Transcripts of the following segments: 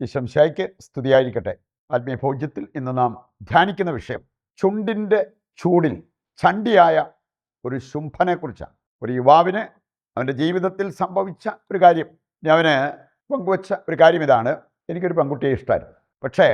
ഈശംശായിക്ക് സ്തുതിയായിരിക്കട്ടെ. ആത്മീയ ഭോജ്യത്തിൽ ഇന്ന് നാം ധ്യാനിക്കുന്ന വിഷയം ചുണ്ടിൻ്റെ ചൂടിൽ ചണ്ടിയായ ഒരു ശുംഭനെക്കുറിച്ചാണ്. ഒരു യുവാവിന് അവൻ്റെ ജീവിതത്തിൽ സംഭവിച്ച ഒരു കാര്യം. അവന് പങ്കുവച്ച ഒരു കാര്യം ഇതാണ്: എനിക്കൊരു പെൺകുട്ടിയെ ഇഷ്ടമായിരുന്നു, പക്ഷേ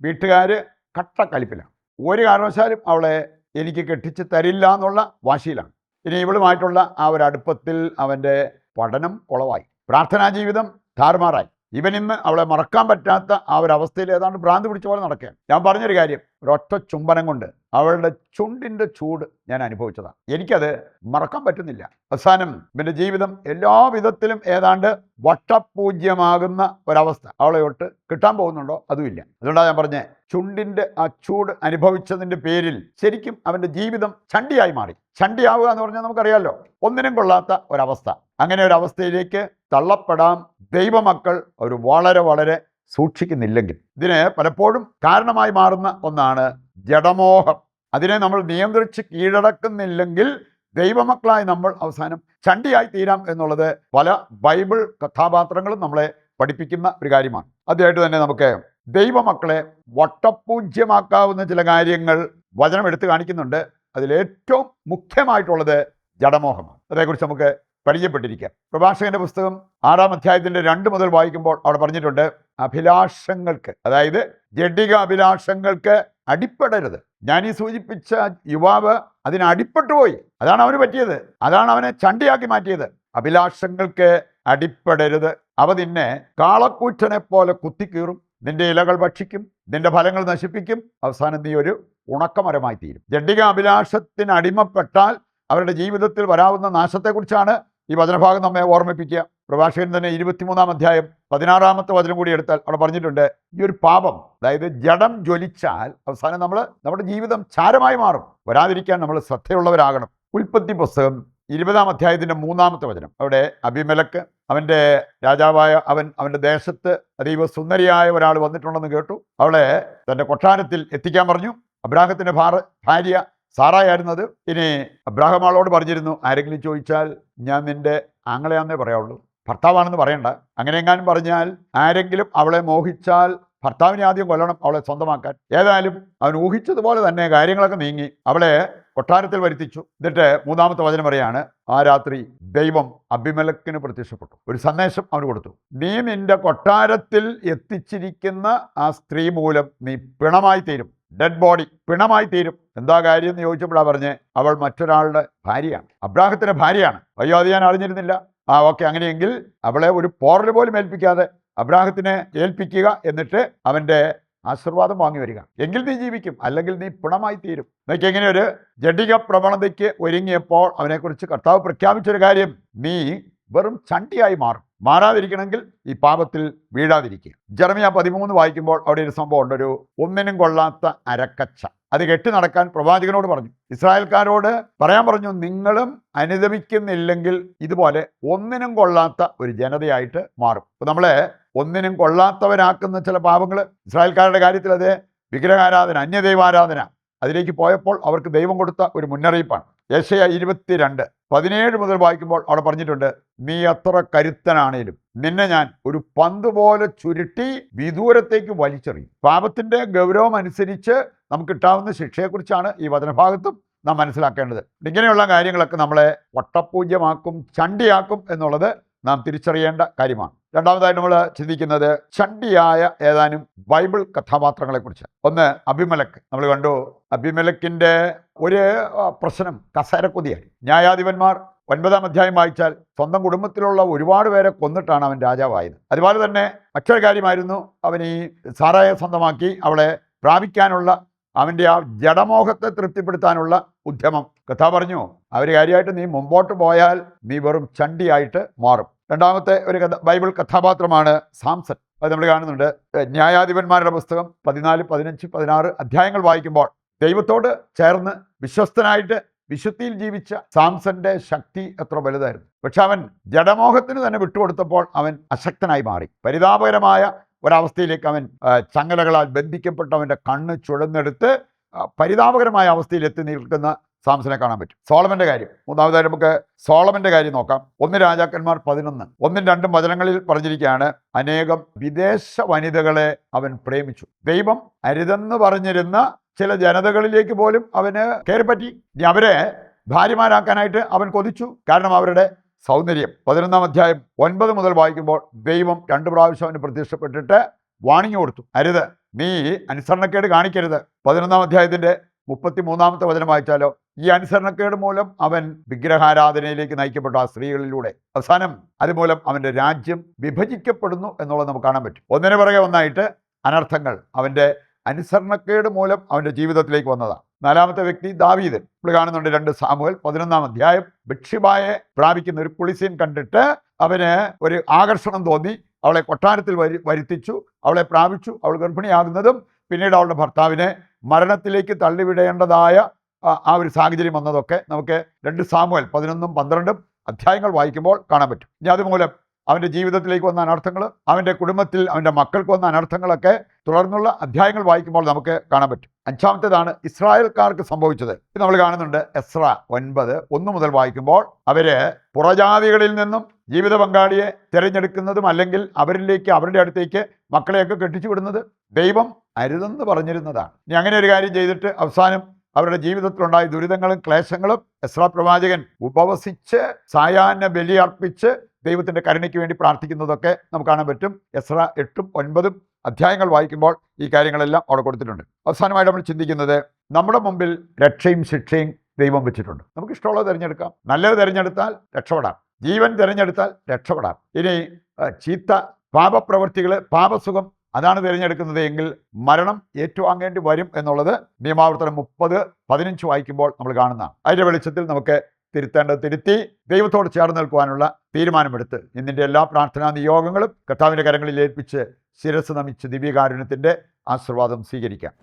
വീട്ടുകാർ കട്ടക്കലിപ്പിലാണ്. ഒരു കാരണവശാലും അവളെ എനിക്ക് കെട്ടിച്ച് തരില്ല എന്നുള്ള വാശിയിലാണ്. ഇനി ഇവളുമായിട്ടുള്ള ആ ഒരു അടുപ്പത്തിൽ അവൻ്റെ പഠനം കുളവായി, പ്രാർത്ഥനാ ജീവിതം താറുമാറായി. ഇവനിന്ന് അവളെ മറക്കാൻ പറ്റാത്ത ആ ഒരു അവസ്ഥയിൽ ഏതാണ്ട് ഭ്രാന്ത് പിടിച്ച പോലെ നടക്കുകയാണ്. ഞാൻ പറഞ്ഞൊരു കാര്യം, ഒരൊറ്റ ചുംബനം കൊണ്ട് അവളുടെ ചുണ്ടിൻ്റെ ചൂട് ഞാൻ അനുഭവിച്ചതാണ്. എനിക്കത് മറക്കാൻ പറ്റുന്നില്ല. അവസാനം ഇവൻ്റെ ജീവിതം എല്ലാ വിധത്തിലും ഏതാണ്ട് വട്ടപൂജ്യമാകുന്ന ഒരവസ്ഥ. അവളെ തൊട്ട് കിട്ടാൻ പോകുന്നുണ്ടോ? അതുമില്ല. അതുകൊണ്ടാണ് ഞാൻ പറഞ്ഞത്, ചുണ്ടിൻ്റെ ആ ചൂട് അനുഭവിച്ചതിൻ്റെ പേരിൽ ശരിക്കും അവൻ്റെ ജീവിതം ചണ്ടിയായി മാറി. ചണ്ടിയാവുക എന്ന് പറഞ്ഞാൽ നമുക്കറിയാമല്ലോ, ഒന്നിനും കൊള്ളാത്ത ഒരവസ്ഥ. അങ്ങനെ ഒരു അവസ്ഥയിലേക്ക് തള്ളപ്പെടാം ദൈവമക്കൾ ഒരു വളരെ സൂക്ഷിക്കുന്നില്ലെങ്കിൽ. ഇതിന് പലപ്പോഴും കാരണമായി മാറുന്ന ഒന്നാണ് ജഡമോഹം. അതിനെ നമ്മൾ നിയന്ത്രിച്ച് കീഴടക്കുന്നില്ലെങ്കിൽ ദൈവമക്കളായി നമ്മൾ അവസാനം ചണ്ടിയായി തീരാം എന്നുള്ളത് പല ബൈബിൾ കഥാപാത്രങ്ങളും നമ്മളെ പഠിപ്പിക്കുന്ന ഒരു കാര്യമാണ്. അതുമായിട്ട് തന്നെ നമുക്ക് ദൈവമക്കളെ വട്ടപൂജ്യമാക്കാവുന്ന ചില കാര്യങ്ങൾ വചനം എടുത്തു കാണിക്കുന്നുണ്ട്. അതിലേറ്റവും മുഖ്യമായിട്ടുള്ളത് ജഡമോഹമാണ്. അതേക്കുറിച്ച് നമുക്ക് പരിചയപ്പെട്ടിരിക്കാം. പ്രഭാഷകന്റെ പുസ്തകം 6-ാം അധ്യായത്തിന്റെ 2 മുതൽ വായിക്കുമ്പോൾ അവിടെ പറഞ്ഞിട്ടുണ്ട്, അഭിലാഷങ്ങൾക്ക്, അതായത് ജഡിക അഭിലാഷങ്ങൾക്ക് അടിപ്പെടരുത്. ഞാൻ ഈ സൂചിപ്പിച്ച യുവാവ് അതിന് അടിപ്പെട്ടു പോയി. അതാണ് അവന് പറ്റിയത്. അതാണ് അവനെ ചണ്ടിയാക്കി മാറ്റിയത്. അഭിലാഷങ്ങൾക്ക് അടിപ്പെടരുത്. അവ നിന്നെ കാളക്കൂറ്റനെ പോലെ കുത്തിക്കീറും, നിന്റെ ഇലകൾ ഭക്ഷിക്കും, നിന്റെ ഫലങ്ങൾ നശിപ്പിക്കും, അവസാനം നീ ഒരു ഉണക്കമരമായി തീരും. ജഡിക അഭിലാഷത്തിന് അടിമപ്പെട്ടാൽ അവരുടെ ജീവിതത്തിൽ വരാവുന്ന നാശത്തെക്കുറിച്ചാണ് ഈ വചനഭാഗം നമ്മെ ഓർമ്മിപ്പിക്കുക. പ്രഭാഷകൻ തന്നെ 23-ാം അധ്യായം 16-ാമത്തെ വചനം കൂടി എടുത്താൽ അവിടെ പറഞ്ഞിട്ടുണ്ട്, ഈ ഒരു പാപം, അതായത് ജഡം ജ്വലിച്ചാൽ അവസാനം നമ്മുടെ ജീവിതം ചാരമായി മാറും. വരാതിരിക്കാൻ നമ്മൾ ശ്രദ്ധയുള്ളവരാകണം. ഉൽപ്പത്തി പുസ്തകം 20-ാം അധ്യായത്തിന്റെ 3-ാമത്തെ വചനം, അവിടെ അബിമേലെക്ക് അവൻ്റെ രാജാവായ അവൻ്റെ ദേശത്ത് അതീവ സുന്ദരിയായ ഒരാൾ വന്നിട്ടുണ്ടെന്ന് കേട്ടു. അവളെ തൻ്റെ കൊട്ടാരത്തിൽ എത്തിക്കാൻ പറഞ്ഞു. അബ്രാഹത്തിൻ്റെ ഭാര്യ സാറായായിരുന്നത്. ഇനി അബ്രാഹാം ആളോട് പറഞ്ഞിരുന്നു, ആരെങ്കിലും ചോദിച്ചാൽ ഞാൻ നിന്റെ ആങ്ങളെയാന്നേ പറയാവുള്ളൂ, ഭർത്താവാണെന്ന് പറയണ്ട. അങ്ങനെ എങ്ങാനും പറഞ്ഞാൽ ആരെങ്കിലും അവളെ മോഹിച്ചാൽ ഭർത്താവിനെ ആദ്യം കൊല്ലണം, അവളെ സ്വന്തമാക്കാൻ. ഏതായാലും അവൻ ഊഹിച്ചതുപോലെ തന്നെ കാര്യങ്ങളൊക്കെ നീങ്ങി അവളെ കൊട്ടാരത്തിൽ വരുത്തിച്ചു. എന്നിട്ട് 3-ാമത്തെ വചനം പറയാണ്, ആ രാത്രി ദൈവം അബിമേലെക്കിന് പ്രത്യക്ഷപ്പെട്ടു. ഒരു സന്ദേശം അവന് കൊടുത്തു. നീ നിന്റെ കൊട്ടാരത്തിൽ എത്തിച്ചിരിക്കുന്ന ആ സ്ത്രീ മൂലം നീ പിണമായി തീരും, ഡെഡ് ബോഡി, പിണമായി തീരും. എന്താ കാര്യം എന്ന് ചോദിച്ചപ്പോഴാണ് പറഞ്ഞ്, അവൾ മറ്റൊരാളുടെ ഭാര്യയാണ്, അബ്രാഹത്തിന്റെ ഭാര്യയാണ്. അയ്യോ, അത് ഞാൻ അറിഞ്ഞിരുന്നില്ല. ഓക്കെ, അങ്ങനെയെങ്കിൽ അവളെ ഒരു പോറൽ പോലും ഏൽപ്പിക്കാതെ അബ്രാഹത്തിനെ ഏൽപ്പിക്കുക, എന്നിട്ട് അവൻ്റെ ആശീർവാദം വാങ്ങി വരിക. എങ്കിൽ നീ ജീവിക്കും, അല്ലെങ്കിൽ നീ പിണമായി തീരും. എന്നൊക്കെ ഇങ്ങനെ ഒരു ജഡിക പ്രവണതയ്ക്ക് ഒരുങ്ങിയപ്പോൾ അവനെക്കുറിച്ച് കർത്താവ് പ്രഖ്യാപിച്ചൊരു കാര്യം, നീ വെറും ചണ്ടിയായി മാറും. മാറാതിരിക്കണമെങ്കിൽ ഈ പാപത്തിൽ വീഴാതിരിക്കുക. ജെറമ്യാ 13 വായിക്കുമ്പോൾ അവിടെ ഒരു സംഭവം ഉണ്ട്, ഒരു ഒന്നിനും കൊള്ളാത്ത അരക്കച്ച. അത് കെട്ടി നടക്കാൻ പ്രവാചകനോട് പറഞ്ഞു, ഇസ്രായേൽക്കാരോട് പറയാൻ പറഞ്ഞു, നിങ്ങളും അനുദമിക്കുന്നില്ലെങ്കിൽ ഇതുപോലെ ഒന്നിനും കൊള്ളാത്ത ഒരു ജനതയായിട്ട് മാറും. അപ്പോൾ നമ്മളെ ഒന്നിനും കൊള്ളാത്തവരാക്കുന്ന ചില പാപങ്ങൾ ഇസ്രായേൽക്കാരുടെ കാര്യത്തിൽ അത് വിഗ്രഹാരാധന, അന്യദൈവാരാധന, അതിലേക്ക് പോയപ്പോൾ അവർക്ക് ദൈവം കൊടുത്ത ഒരു മുന്നറിയിപ്പാണ്. യെശയ്യാ 22:17 മുതൽ വായിക്കുമ്പോൾ അവിടെ പറഞ്ഞിട്ടുണ്ട്, നീ എത്ര കരുത്തനാണേലും നിന്നെ ഞാൻ ഒരു പന്ത് പോലെ ചുരുട്ടി വിദൂരത്തേക്ക് വലിച്ചെറിയും. പാപത്തിന്റെ ഗൗരവം അനുസരിച്ച് നമുക്ക് കിട്ടാവുന്ന ശിക്ഷയെക്കുറിച്ചാണ് ഈ വചനഭാഗത്തും നാം മനസ്സിലാക്കേണ്ടത്. ഇങ്ങനെയുള്ള കാര്യങ്ങളൊക്കെ നമ്മളെ വട്ടപൂജ്യമാക്കും, ചണ്ടിയാക്കും എന്നുള്ളത് നാം തിരിച്ചറിയേണ്ട കാര്യമാണ്. രണ്ടാമതായിട്ട് നമ്മൾ ചിന്തിക്കുന്നത് ചണ്ടിയായ ഏതാനും ബൈബിൾ കഥാപാത്രങ്ങളെക്കുറിച്ച്. ഒന്ന്, അബിമേലെക്ക്. നമ്മൾ കണ്ടു, അബിമേലെക്കിൻ്റെ ഒരു പ്രശ്നം കസേരക്കൊതിയായി. ന്യായാധിപന്മാർ 9-ാം അധ്യായം വായിച്ചാൽ സ്വന്തം കുടുംബത്തിലുള്ള ഒരുപാട് പേരെ കൊന്നിട്ടാണ് അവൻ രാജാവായത്. അതുപോലെ തന്നെ മറ്റൊരു കാര്യമായിരുന്നു, അവൻ ഈ സാറായെ സ്വന്തമാക്കി അവളെ പ്രാപിക്കാനുള്ള അവൻ്റെ ആ ജഡമോഹത്തെ തൃപ്തിപ്പെടുത്താനുള്ള ഉദ്യമം. കഥ പറഞ്ഞു, അവർ കാര്യമായിട്ട് നീ മുമ്പോട്ട് പോയാൽ നീ വെറും ചണ്ടിയായിട്ട് മാറും. രണ്ടാമത്തെ ഒരു ബൈബിൾ കഥാപാത്രമാണ് സാംസൺ. അത് നമ്മൾ കാണുന്നുണ്ട്. ന്യായാധിപന്മാരുടെ പുസ്തകം 14, 15, 16 അധ്യായങ്ങൾ വായിക്കുമ്പോൾ ദൈവത്തോട് ചേർന്ന് വിശ്വസ്തനായിട്ട് വിശുദ്ധിയിൽ ജീവിച്ച സാംസന്റെ ശക്തി എത്ര വലുതായിരുന്നു. പക്ഷെ അവൻ ജഡമോഹത്തിന് തന്നെ വിട്ടുകൊടുത്തപ്പോൾ അവൻ അശക്തനായി മാറി. പരിതാപകരമായ ഒരവസ്ഥയിലേക്ക് അവൻ ചങ്ങലകളാൽ ബന്ധിക്കപ്പെട്ടവൻ്റെ കണ്ണ് ചുഴന്നെടുത്ത് പരിതാപകരമായ അവസ്ഥയിൽ എത്തി നിൽക്കുന്ന സാംസനെ കാണാൻ പറ്റും. സോളമന്റെ കാര്യം, മൂന്നാമതായി നമുക്ക് സോളമന്റെ കാര്യം നോക്കാം. 1 രാജാക്കന്മാർ 11 1ഉം 2ഉം വചനങ്ങളിൽ പറഞ്ഞിരിക്കുകയാണ്, അനേകം വിദേശ വനിതകളെ അവൻ പ്രേമിച്ചു. ദൈവം അരുതെന്ന് പറഞ്ഞിരുന്ന ചില ജനതകളിലേക്ക് പോലും അവന് കയറിപ്പറ്റി. ഇനി അവരെ ഭാര്യമാരാക്കാനായിട്ട് അവൻ കൊതിച്ചു. കാരണം അവരുടെ സൗന്ദര്യം. 11-ാം അധ്യായം 9 മുതൽ വായിക്കുമ്പോൾ ദൈവം 2 പ്രാവശ്യം അവന് പ്രത്യക്ഷപ്പെട്ടിട്ട് വാണിംഗ് കൊടുത്തു, അരുത്, നീ അനുസരണക്കേട് കാണിക്കരുത്. 11-ാം അധ്യായത്തിന്റെ 33-ാമത്തെ വചനം വായിച്ചാലോ, ഈ അനുസരണക്കേട് മൂലം അവൻ വിഗ്രഹാരാധനയിലേക്ക് നയിക്കപ്പെട്ടു ആ സ്ത്രീകളിലൂടെ. അവസാനം അതുമൂലം അവൻ്റെ രാജ്യം വിഭജിക്കപ്പെടുന്നു എന്നുള്ളത് നമുക്ക് കാണാൻ പറ്റും. ഒന്നിനു പുറകെ ഒന്നായിട്ട് അനർത്ഥങ്ങൾ അവൻ്റെ അനുസരണക്കേട് മൂലം അവൻ്റെ ജീവിതത്തിലേക്ക് വന്നതാണ്. 4ാമത്തെ വ്യക്തി ദാവീദ്. നമ്മൾ കാണുന്നുണ്ട് 2 സാമുവേൽ 11-ാം അധ്യായം. ബത്ശേബയെ പ്രാപിക്കുന്ന ഒരു കുളിസീൻ കണ്ടിട്ട് അവന് ഒരു ആകർഷണം തോന്നി. അവളെ കൊട്ടാരത്തിൽ വരുത്തിച്ചു, അവളെ പ്രാപിച്ചു. അവൾ ഗർഭിണിയാകുന്നതും പിന്നീട് അവളുടെ ഭർത്താവിനെ മരണത്തിലേക്ക് തള്ളിവിടേണ്ടതായ ആ ഒരു സാഹചര്യം വന്നതൊക്കെ നമുക്ക് 2 സാമുവേൽ 11ഉം 12ഉം അധ്യായങ്ങൾ വായിക്കുമ്പോൾ കാണാൻ പറ്റും. ഇനി അതുമൂലം അവൻ്റെ ജീവിതത്തിലേക്ക് വന്ന അനർത്ഥങ്ങൾ, അവൻ്റെ കുടുംബത്തിൽ അവൻ്റെ മക്കൾക്ക് വന്ന അനർത്ഥങ്ങളൊക്കെ തുടർന്നുള്ള അധ്യായങ്ങൾ വായിക്കുമ്പോൾ നമുക്ക് കാണാൻ പറ്റും. 5ാമത്തേതാണ് ഇസ്രായേൽക്കാർക്ക് സംഭവിച്ചത്. ഇത് നമ്മൾ കാണുന്നുണ്ട് എസ്ര 9:1 മുതൽ വായിക്കുമ്പോൾ അവര് പുറജാതികളിൽ നിന്നും ജീവിത പങ്കാളിയെ തിരഞ്ഞെടുക്കുന്നതും അല്ലെങ്കിൽ അവരിലേക്ക് അവരുടെ അടുത്തേക്ക് മക്കളെയൊക്കെ കെട്ടിച്ചു വിടുന്നത് ദൈവം അരുതെന്ന് പറഞ്ഞിരുന്നതാണ്. ഇനി അങ്ങനെ ഒരു കാര്യം ചെയ്തിട്ട് അവസാനം അവരുടെ ജീവിതത്തിലുണ്ടായ ദുരിതങ്ങളും ക്ലേശങ്ങളും എസ്രാ പ്രവാചകൻ ഉപവസിച്ച് സായാഹ്ന ബലി അർപ്പിച്ച് ദൈവത്തിൻ്റെ കരുണയ്ക്ക് വേണ്ടി പ്രാർത്ഥിക്കുന്നതൊക്കെ നമുക്ക് കാണാൻ പറ്റും. എസ്ര 8ഉം 9ഉം അധ്യായങ്ങൾ വായിക്കുമ്പോൾ ഈ കാര്യങ്ങളെല്ലാം അവിടെ കൊടുത്തിട്ടുണ്ട്. അവസാനമായിട്ട് നമ്മൾ ചിന്തിക്കുന്നത്, നമ്മുടെ മുമ്പിൽ രക്ഷയും ശിക്ഷയും ദൈവം വെച്ചിട്ടുണ്ട്. നമുക്ക് ഇഷ്ടമുള്ളത് തിരഞ്ഞെടുക്കാം. നല്ലത് തിരഞ്ഞെടുത്താൽ രക്ഷപ്പെടാം, ജീവൻ തിരഞ്ഞെടുത്താൽ രക്ഷപ്പെടാം. ഇനി ചീത്ത പാപപ്രവൃത്തികൾ, പാപസുഖം അതാണ് തിരഞ്ഞെടുക്കുന്നത് എങ്കിൽ മരണം ഏറ്റുവാങ്ങേണ്ടി വരും എന്നുള്ളത് നിയമാവർത്തനം 30:15 വായിക്കുമ്പോൾ നമ്മൾ കാണുന്നതാണ്. അതിൻ്റെ വെളിച്ചത്തിൽ നമുക്ക് തിരുത്തേണ്ടത് തിരുത്തി ദൈവത്തോട് ചേർന്ന് നിൽക്കുവാനുള്ള തീരുമാനമെടുത്ത് ഇന്നിൻ്റെ എല്ലാ പ്രാർത്ഥനാ നിയോഗങ്ങളും കർത്താവിൻ്റെ കരങ്ങളിൽ ഏൽപ്പിച്ച് ശിരസ് നമിച്ച് ദിവ്യകാരുണ്യത്തിൻ്റെ ആശീർവാദം സ്വീകരിക്കാം.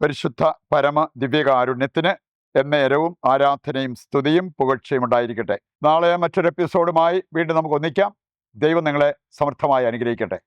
പരിശുദ്ധ പരമ ദിവ്യകാരുണ്യത്തിന് എന്നേരവും ആരാധനയും സ്തുതിയും പുകഴ്ചയും ഉണ്ടായിരിക്കട്ടെ. നാളെ മറ്റൊരു എപ്പിസോഡുമായി വീണ്ടും നമുക്ക് ഒന്നിക്കാം. ദൈവം നിങ്ങളെ സമർത്ഥമായി അനുഗ്രഹിക്കട്ടെ.